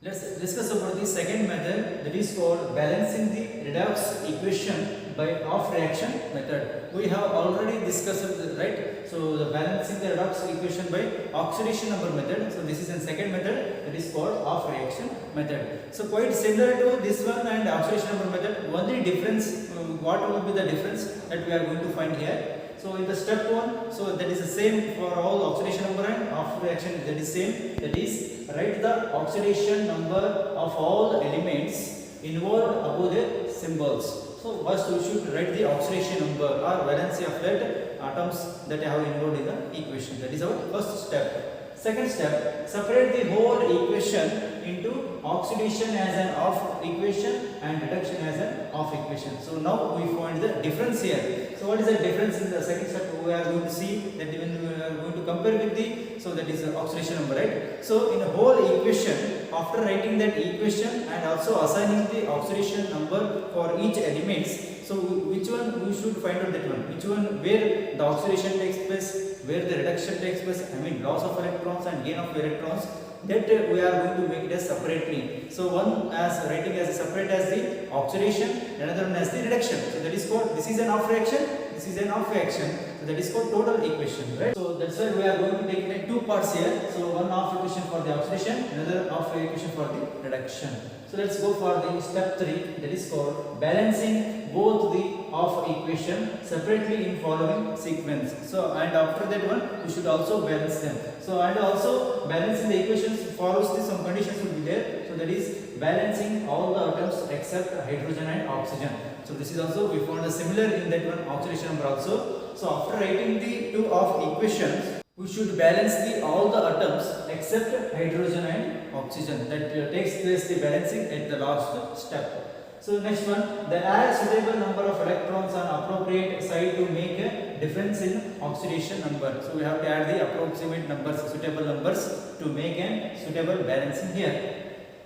Let's discuss about the second method, that is called balancing the redox equation by off reaction method. We have already discussed it, right? So the balancing the redox equation by oxidation number method. So this is the second method, that is called off reaction method. So quite similar to this one and oxidation number method. Only difference, what will be the difference that we are going to find here? So in the step 1, so that is the same for all oxidation number and off reaction, that is same, that is write the oxidation number of all elements involved above the symbols. So first we should write the oxidation number or valency of that atoms that have involved in the equation. That is our first step. Second step, separate the whole equation into oxidation as an off equation and reduction as an off equation. So now we find the difference here. So what is the difference in the second step? We are going to see that when we are going to compare with the, so that is the oxidation number, right? So in the whole equation, after writing that equation and also assigning the oxidation number for each elements, so which one we should find out, that one, which one where the oxidation takes place, where the reduction takes place, I mean loss of electrons and gain of electrons, that we are going to make it as separately. So one as writing as a separate as the oxidation, another one as the reduction. So that is called, this is an off reaction, this is an off reaction. So that is called total equation, right? So that's why we are going to take it in two parts here. So one off equation for the oxidation, another off equation for the reduction. So let's go for the step 3, that is called balancing both the off equation separately in following sequence. So and after that one we should also balance them. So and also balancing the equations follows the some conditions will be there. So that is balancing all the atoms except hydrogen and oxygen. So this is also we found a similar in that one oxidation number also. So after writing the two off equations, we should balance the all the atoms except hydrogen and oxygen. That takes place the balancing at the last step. So next one, the add suitable number of electrons on appropriate side to make a difference in oxidation number. So we have to add the approximate numbers, suitable numbers to make a suitable balancing here.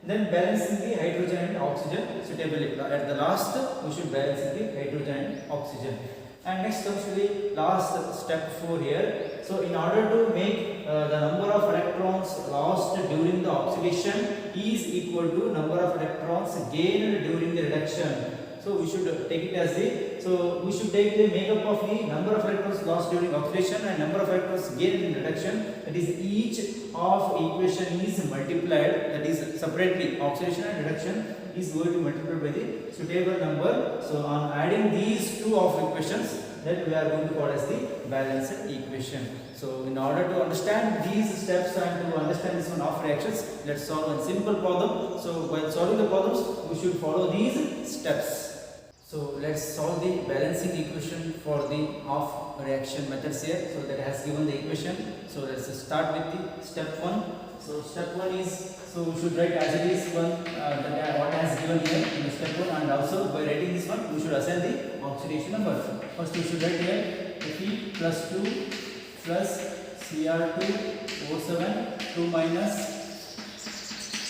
Then balancing the hydrogen and oxygen suitably. At the last, we should balance the hydrogen and oxygen. And next comes to the last step 4 here. So in order to make the number of electrons lost during the oxidation is equal to number of electrons gained during the reduction. So we should take it as the, so we should take the makeup of the number of electrons lost during oxidation and number of electrons gained in reduction. That is each of equation is multiplied, that is separately oxidation and reduction is going to multiply by the suitable number. So on adding these two of equations, that we are going to call as the balanced equation. So in order to understand these steps and to understand this one of reactions, let's solve a simple problem. So while solving the problems, we should follow these steps. So let's solve the balancing equation for the off reaction methods here. So that has given the equation. So let's start with the step 1. So step 1 is, so we should write as it is one what has given here in the step 1, and also by writing this one we should assign the oxidation number. First we should write here Fe plus 2 plus Cr2O7 2 minus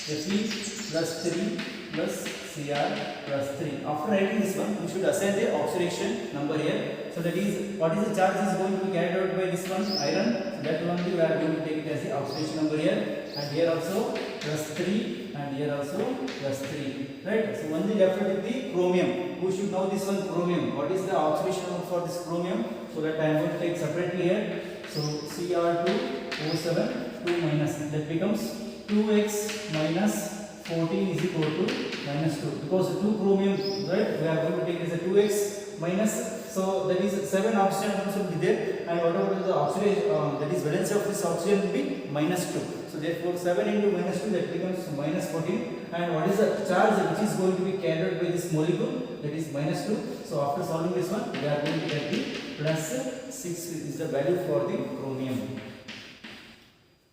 Fe plus 3 plus Cr plus 3. After writing this one, we should assign the oxidation number here. So that is, what is the charge is going to be carried out by this one, iron. So that only we are going to take it as the oxidation number here. And here also plus 3 and here also plus 3. Right? So only left with the chromium. We should know this one chromium. What is the oxidation number for this chromium? So that I am going to take separately here. So Cr2O7 2 minus, that becomes 2x minus 14 is equal to minus 2, because 2 chromium, right, we are going to take as a 2x minus, so that is 7 oxygen atoms will be there, and whatever is the oxidation, that is valency of this oxygen will be minus 2. So therefore 7 into minus 2, that becomes minus 14, and what is the charge which is going to be carried by this molecule, that is minus 2. So after solving this one, we are going to get the plus 6 is the value for the chromium.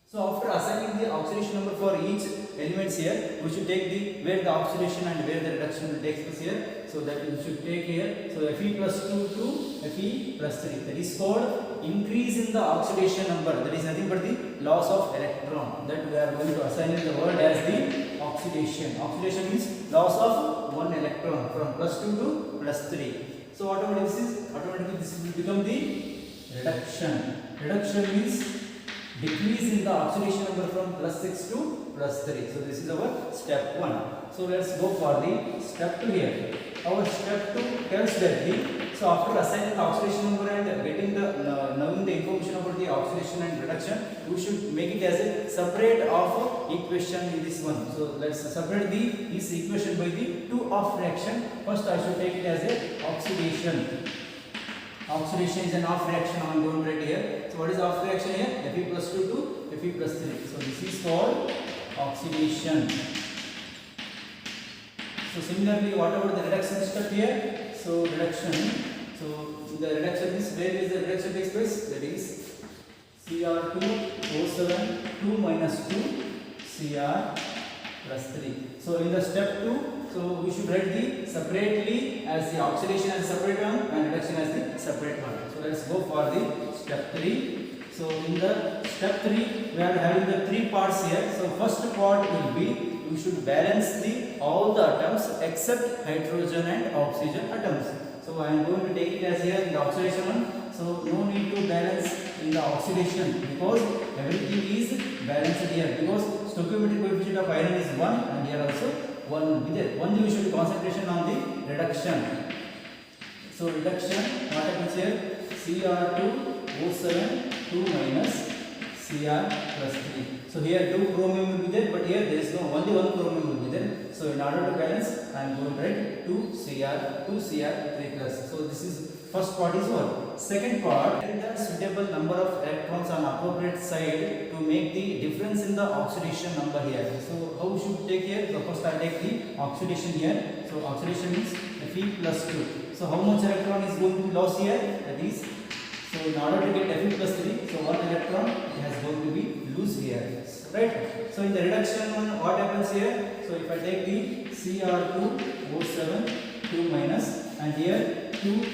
So after assigning the oxidation number for each elements here, we should take the where the oxidation and where the reduction will take place here. So that we should take here. So Fe plus 2 to Fe plus 3. That is called increase in the oxidation number. That is nothing but the loss of electron. That we are going to assign in the word as the oxidation. Oxidation means loss of one electron from plus 2 to plus 3. So whatever this is, automatically this will become the reduction. Reduction means decrease in the oxidation number from plus 6 to plus 3. So this is our step. step 1. So let's go for the step 2 here. Our step 2 tells that so after assigning the oxidation number and getting the knowing the information about the oxidation and reduction, we should make it as a separate of equation in this one. So let's separate this equation by the 2 of reaction. First I should take it as a oxidation. Oxidation is an off reaction. I am going right here. So what is off reaction here? Fe plus 2 to Fe plus 3. So this is called oxidation. So similarly, what about the reduction step here? So reduction. So the reduction is, where is the reduction takes place? That is Cr2O7 2 minus 2 Cr plus 3. So in the step 2, so we should write the separately as the oxidation as a separate one and reduction as the separate one. So let's go for the step 3. So in the step 3, we are having the 3 parts here. So first part will be, we should balance all the atoms except hydrogen and oxygen atoms. So I am going to take it as here in the oxidation one. So no need to balance in the oxidation because everything is balanced here, because stoichiometric coefficient of iron is 1 and here also 1 will be there. Only we should concentration on the reduction. So reduction, what happens here? Cr2O7 2 minus Cr plus 3. So here 2 chromium will be there, but here there is no, only 1 chromium will be there. So in order to balance, I am going to write 2 Cr 3 plus. So this is first part is what? Second part, the suitable number of electrons on appropriate side to make the difference in the oxidation number here. So how should we take here? So first I take the oxidation here. So oxidation is Fe plus 2. So how much electron is going to be lost here? That is, so in order to get Fe plus 3, so 1 electron it has going to be loose here, right? So in the reduction one, what happens here? So if I take the Cr2O7 2 minus and here 2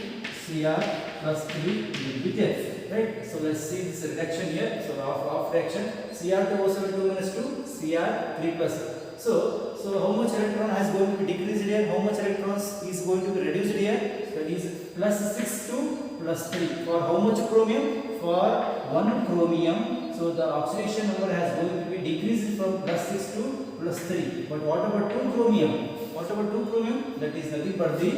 Cr plus 3 will be there, right? So let's see this reduction here. So of reaction, Cr2O7 2 minus 2 Cr 3 plus. So how much electron has going to be decreased here? How much electrons is going to be reduced here? So that is plus 6 to plus 3. For how much chromium? For 1 chromium. So the oxidation number has going to be decreased from plus 6 to plus 3. But what about 2 chromium? What about 2 chromium? That is nothing but the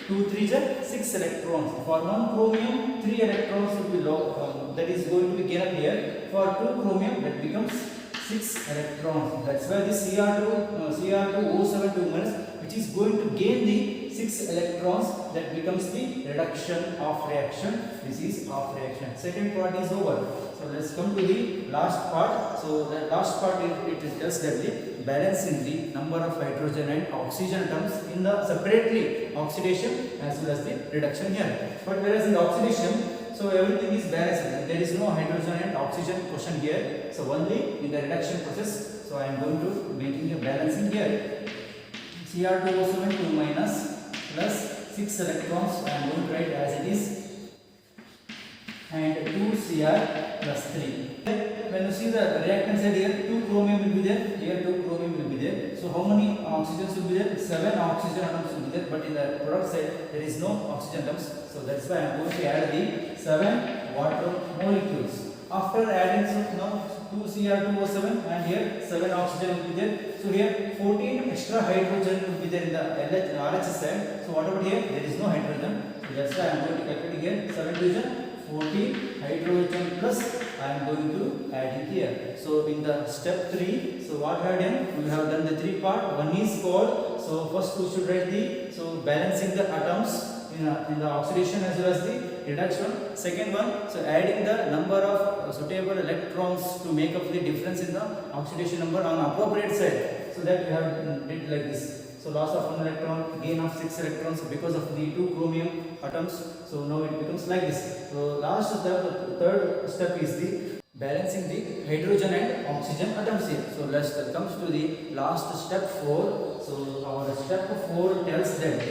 2 3s are 6 electrons. For 1 chromium, 3 electrons will be low. That is going to be gained here. For 2 chromium, that becomes 6 electrons. That's why this Cr2O7 2 minus, which is going to gain the 6 electrons, that becomes the reduction of reaction. This is of reaction. Second part is over. So let's come to the last part. So the last part it tells that the balancing the number of hydrogen and oxygen atoms in the separately oxidation as well as the reduction here. But whereas in the oxidation, so everything is balanced. There is no hydrogen and oxygen question here. So only in the reduction process. So I am going to making a balancing here. Cr2O7 2 minus plus 6 electrons. I am going to write as it is, and 2 Cr plus 3. When you see the reactant side here, 2 chromium will be there. Here 2 chromium will be there. So how many oxygens will be there? 7 oxygen atoms will be there. But in the product side, there is no oxygen atoms. So that's why I am going to add the 7 water molecules. After adding, so now 2 Cr2O7 and here 7 oxygen will be there. So here 14 extra hydrogen will be there in the RH side. So what about here? There is no hydrogen. So that's why I am going to calculate here 7 division 14 hydrogen plus I am going to add it here. So in the step 3, so what I have done? We have done the 3 part. One is called, so first we should write the, so balancing the atoms in the oxidation as well as the reduction. Second one, so adding the number of suitable electrons to make up the difference in the oxidation number on appropriate side. So that we have did like this. So loss of 1 electron, gain of 6 electrons because of the 2 chromium atoms. So now it becomes like this. So last step, the third step is the balancing the hydrogen and oxygen atoms here. So let's comes to the last step 4. So our step 4 tells that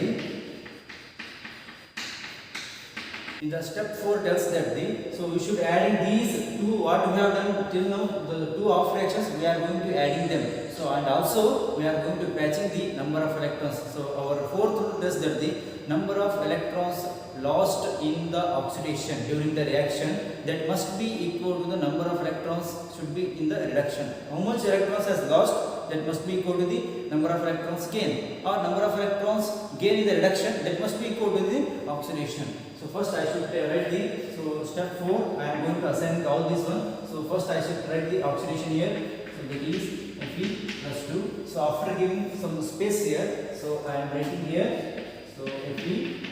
in the step 4 tells that so we should add in these two, what we have done till now, the 2 off reactions, we are going to adding them. So and also we are going to patching the number of electrons. So our fourth rule is that the number of electrons lost in the oxidation during the reaction, that must be equal to the number of electrons should be in the reduction. How much electrons has lost, that must be equal to the number of electrons gain, or number of electrons gain in the reduction, that must be equal to the oxidation. So first I should write the, so step 4 I am going to assign all this one. So first I should write the oxidation here. So that is Fe plus 2. So after giving some space here, so I am writing here, so Fe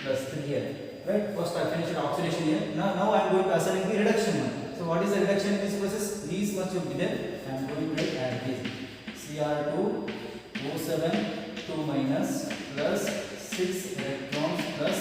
plus 3 here. Right? First I finished the oxidation here. Now I am going to assign the reduction one. So what is the reduction in this process? These much will be there. I am going to write as this. Cr2 O7 2 minus plus 6 electrons plus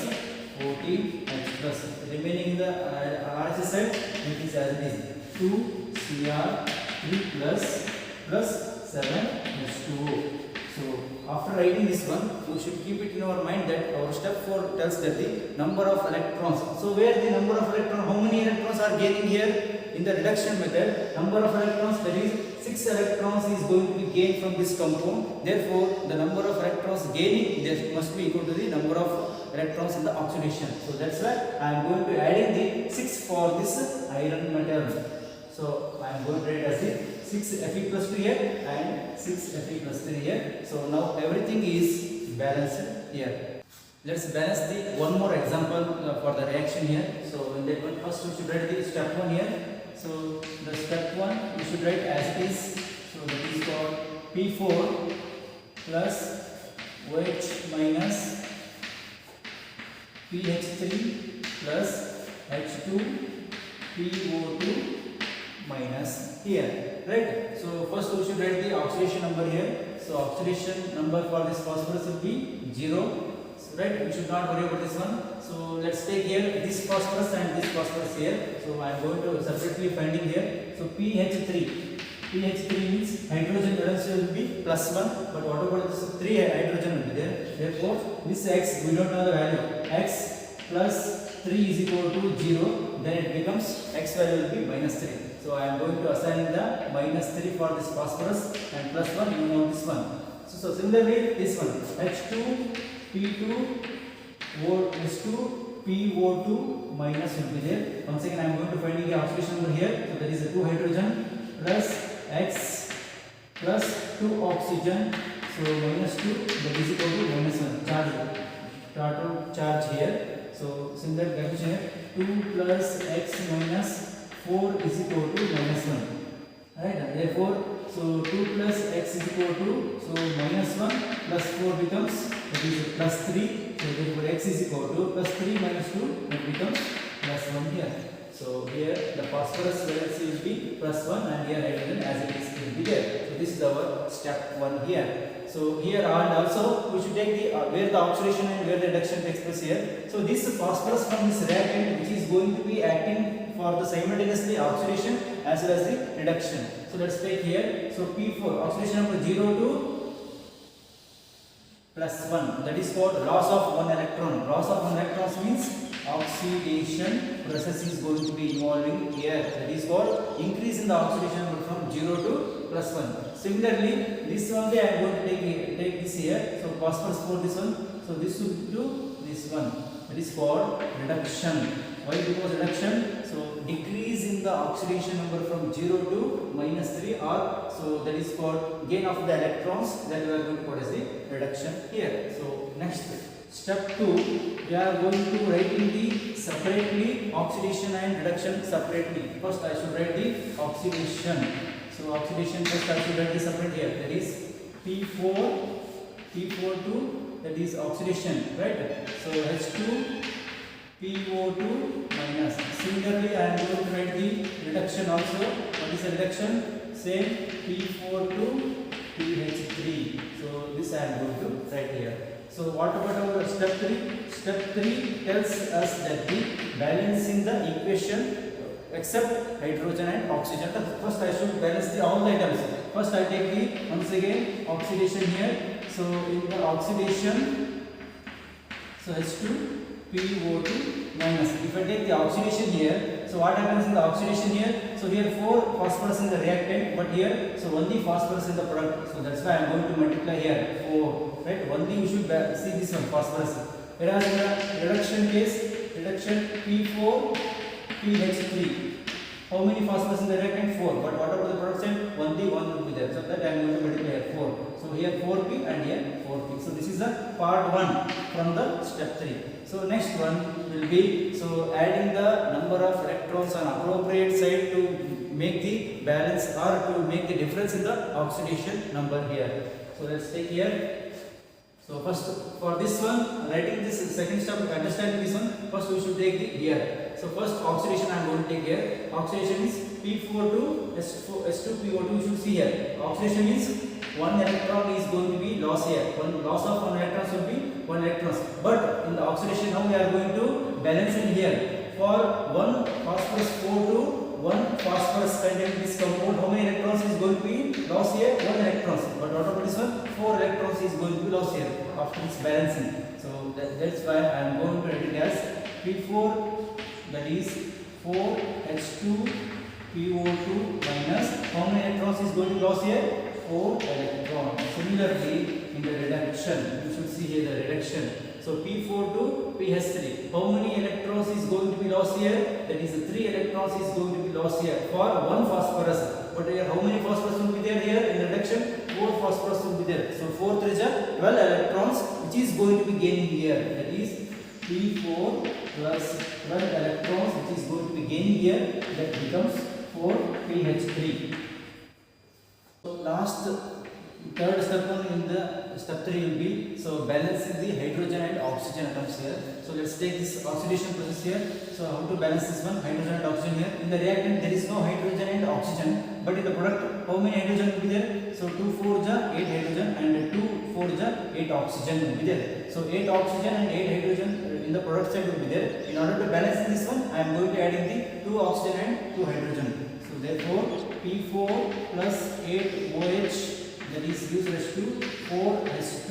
14 H plus. Remaining in the RHS side, it is as it is 2 Cr3 plus 7 H2O. So after writing this one, we should keep it in our mind that our step 4 tells that the number of electrons. So where the number of electrons, how many electrons are gaining here? In the reduction method, number of electrons, that is 6 electrons is going to be gained from this compound. Therefore, the number of electrons gaining, there must be equal to the number of electrons in the oxidation. So that's why I am going to add in the 6 for this iron metal. So I am going to write as the 6 Fe plus 2 here and 6 Fe plus 3 here. So now everything is balanced here. Let's balance the one more example for the reaction here. So in that one, first we should write the step 1 here. So the step 1 we should write as it is. So that is called P4 plus OH minus PH3 plus H2 PO2 minus here, right? So first we should write the oxidation number here. So oxidation number for this phosphorus will be 0. So, right? We should not worry about this one. So let's take here this phosphorus and this phosphorus here. So I am going to separately finding here. So PH3. PH3 means hydrogen valence will be plus 1. But what about this 3 hydrogen will be there? Therefore this X we don't know the value. X plus 3 is equal to 0. Then it becomes X value will be minus 3. So I am going to assign the minus 3 for this phosphorus and plus 1 you know this one. So similarly this one H2 P2 H2 PO2 minus will be there. Once again I am going to find the oxidation number here. So that is a 2 hydrogen plus X plus 2 oxygen. So minus 2 that is equal to minus 1 charge. Total charge here. So similar calculation here 2 plus X minus 4 is equal to minus 1. Right? Therefore, so 2 plus X is equal to, so minus 1 plus 4 becomes, that is plus 3. So therefore X is equal to plus 3 minus 2, it becomes plus 1 here. So here the phosphorus valence will be plus 1 and here hydrogen as it is will be there. So this is our step 1 here. So here and also we should take the where the oxidation and where the reduction takes place here. So this phosphorus from this reactant which is going to be acting for the simultaneously oxidation as well as the reduction. So let's take here. So P4 oxidation number 0 to plus 1, that is called loss of 1 electron. Loss of 1 electrons means oxidation process is going to be involving here. That is called increase in the oxidation number from 0 to plus 1. Similarly, this only I am going to take this here. So phosphorus for this one. So this will do this one. That is called reduction. Why? Because reduction. So decrease in the oxidation number from 0 to minus 3, or so that is called gain of the electrons. That we are going to put as the reduction here. So next step 2, we are going to write in the separately oxidation and reduction separately. First I should write the oxidation. So oxidation first I should write the separate here. That is P4 that is oxidation, right? So H2 PO2 minus. Similarly, I am going to write the reduction also. What is the reduction? Same P4 to PH3. So this I am going to write here. So what about our step 3? Step 3 tells us that the balancing the equation except hydrogen and oxygen. First I should balance all the items. First I take the once again oxidation here. So in the oxidation, so H2 PO2 minus. If I take the oxidation here, So what happens in the oxidation here? So here 4 phosphorus in the reactant, but here so only phosphorus in the product. So that's why I am going to multiply here 4. Right? Only you should see this one phosphorus. Whereas in the reduction case, reduction P4 PH3. How many phosphorus in the reactant? 4. But what about the product side? Only 1 will be there. So that I am going to multiply here 4. So here 4p and here 4p. So this is the part 1 from the step 3. So next one will be so adding the number of electrons on appropriate side to make the balance or to make the difference in the oxidation number here. So let's take here. So first for this one, writing this second step, understanding this one, first we should take the here. So first oxidation I am going to take here. Oxidation is P4 to S2PO2. You should see here. Oxidation means one electron is going to be lost here. One loss of one electron will be 1 electrons. But in the oxidation now we are going to balance in here. For one phosphorus 4 to 1 phosphorus content this compound, how many electrons is going to be lost here? 1 electrons. But what about this one? 4 electrons is going to be lost here after this balancing. So that's why I am going to write it as P4, that is 4H2 PO2 minus how many electrons is going to be lost here? 4 electrons. Similarly, in the reduction, you should see here the reduction. So P4 to PH3. How many electrons is going to be lost here? That is 3 electrons is going to be lost here for 1 phosphorus. But here how many phosphorus will be there here in reduction? 4 phosphorus will be there. So 4 3 12 electrons which is going to be gaining here. That is P4 plus 12 electrons which is going to be gaining here. That becomes 4 PH3. So last third step one in the step 3 will be so balancing the hydrogen and oxygen atoms here. So let's take this oxidation process here. So how to balance this one, hydrogen and oxygen here. In the reactant there is no hydrogen and oxygen, but in the product how many hydrogen will be there? So 2 4 ja 8 hydrogen and 2 4 ja 8 oxygen will be there. So 8 oxygen and 8 hydrogen in the product side will be there. In order to balance this one, I am going to add in the 2 oxygen and 2 hydrogen. So therefore P4 plus 8 OH, that is used as to 4S2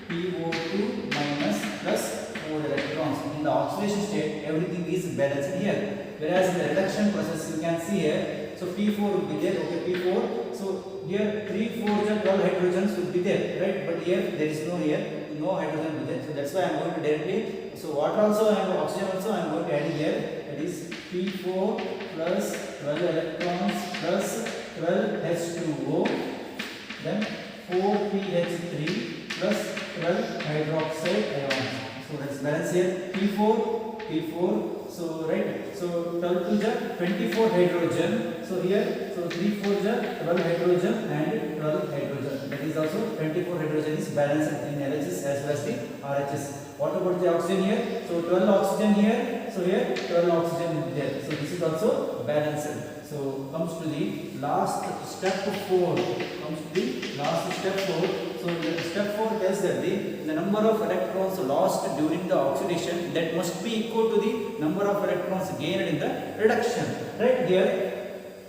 PO2 minus plus 4 electrons. In the oxidation state, everything is balanced here. Whereas in the reduction process, you can see here, so P4 will be there, okay, P4. So here 3, 4, 12 hydrogens will be there, right? But here there is no hydrogen will be there. So that's why I am going to directly, so water also and oxygen also I am going to add here. That is P4 plus 12 electrons plus 12 H2O. Then 4PH3 plus 12 hydroxide ions. So let's balance here. P4. So right. So 12 to the 24 hydrogen. So here, so 3 4 the 12 hydrogen and 12 hydrogen. That is also 24 hydrogen is balanced in LHS as well as the RHS. What about the oxygen here? So 12 oxygen here. So here 12 oxygen will be there. So this is also balanced. So comes to the last step 4. Comes to the last step 4. So the step 4 tells that the number of electrons lost during the oxidation that must be equal to the number of electrons gained in the reduction. Right here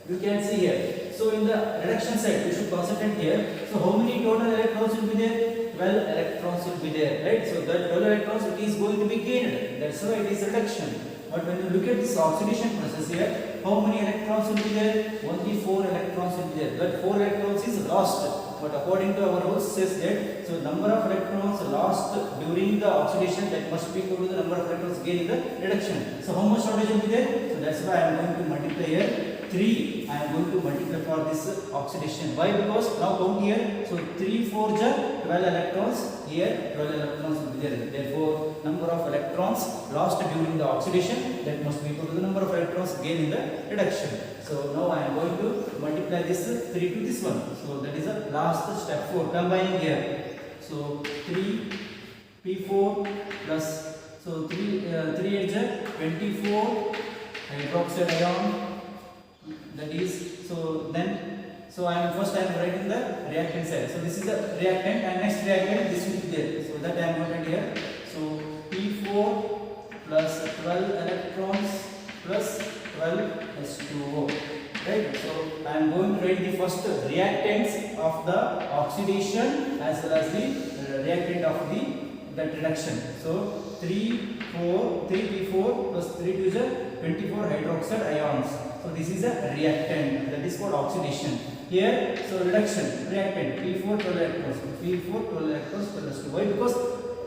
you can see here. So in the reduction side you should concentrate here. So how many total electrons will be there? 12 electrons will be there, right? So that 12 electrons it is going to be gained. That's why it is reduction. But when you look at this oxidation process here, how many electrons will be there? Only 4 electrons will be there. That 4 electrons is lost. But according to our rules says that, so number of electrons lost during the oxidation that must be equal to the number of electrons gained in the reduction. So how much shortage will be there? So that's why I am going to multiply here 3. I am going to multiply for this oxidation. Why? Because now count here. So 3 4 ja 12 electrons. Here 12 electrons will be there. Therefore, number of electrons lost during the oxidation that must be equal to the number of electrons gained in the reduction. So now I am going to multiply this 3 to this one. So that is the last step 4. Combining here. So 3 P4 plus so 3 8 ja 24 hydroxide ion. That is so then. So I am writing the reactant side. So this is the reactant and next reactant this will be there. So that I am going to write here. So P4 plus 12 electrons plus 12 H2O. Right. So I am going to write the first reactants of the oxidation as well as the reactant of the that reduction. So 3 P4 plus 3 to the 24 hydroxide ions. So this is a reactant, that is called oxidation. Here, so reduction, reactant, P4 12 electrons, P4 12 electrons plus 2. Why? Because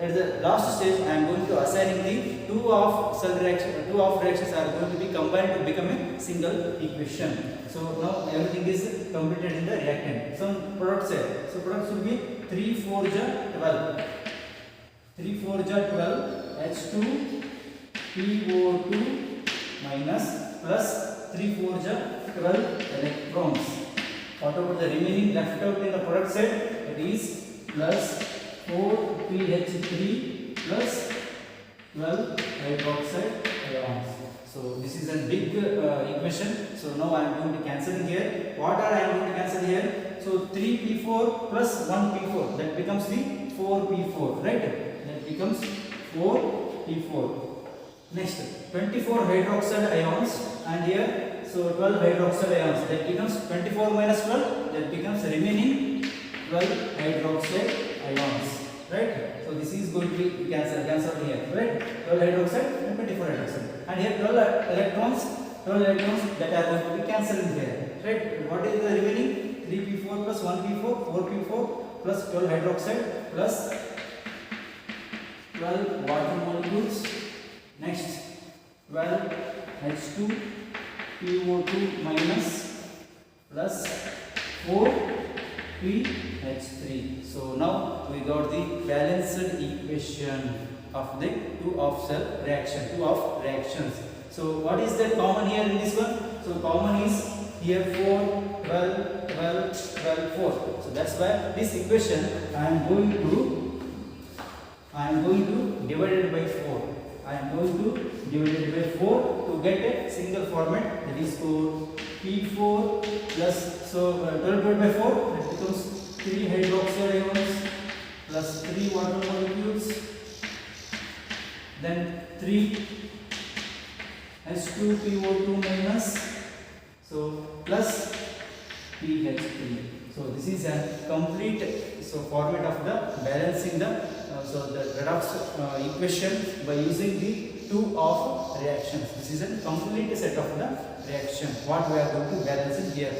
at the last stage I am going to assigning the two of reactions are going to be combined to become a single equation. So now everything is completed in the reactant. Some products here. So products will be 3 4 12. 3 4 12 H2 PO2 minus plus 3 4 12 electrons. What about the remaining left out in the product side? It is plus 4 PH3 plus 12 hydroxide ions. So this is a big equation. So now I am going to cancel here. What are I am going to cancel here? So 3P4 plus 1P4, that becomes the 4P4, right? That becomes 4P4. Next, 24 hydroxide ions, and here so 12 hydroxide ions, that becomes 24 minus 12, that becomes remaining 12 hydroxide ions, right? So this is going to be cancelled here, right? 12 hydroxide and 24 hydroxide, and here 12 electrons that are going to be cancelled here, right? What is the remaining? 3P4 plus 1P4, 4P4 plus 12 hydroxide plus 12 water molecules. Next, 12 H2 PO2 minus plus 4 PH3. So now we got the balanced equation of the two of reactions. So what is the common here in this one? So common is here 4, 12, 12, 12, 4. So that's why this equation I am going to divide it by 4. I am going to divide it by 4 to get a single format, that is called P4 plus, so 12 divided by 4, that becomes 3 hydroxide ions plus 3 water molecules, then 3 H2PO2 minus, so plus PH3. So this is a complete format of the balancing the redox equation by using the two of reactions. This is a complete set of the reaction what we are going to balance in here.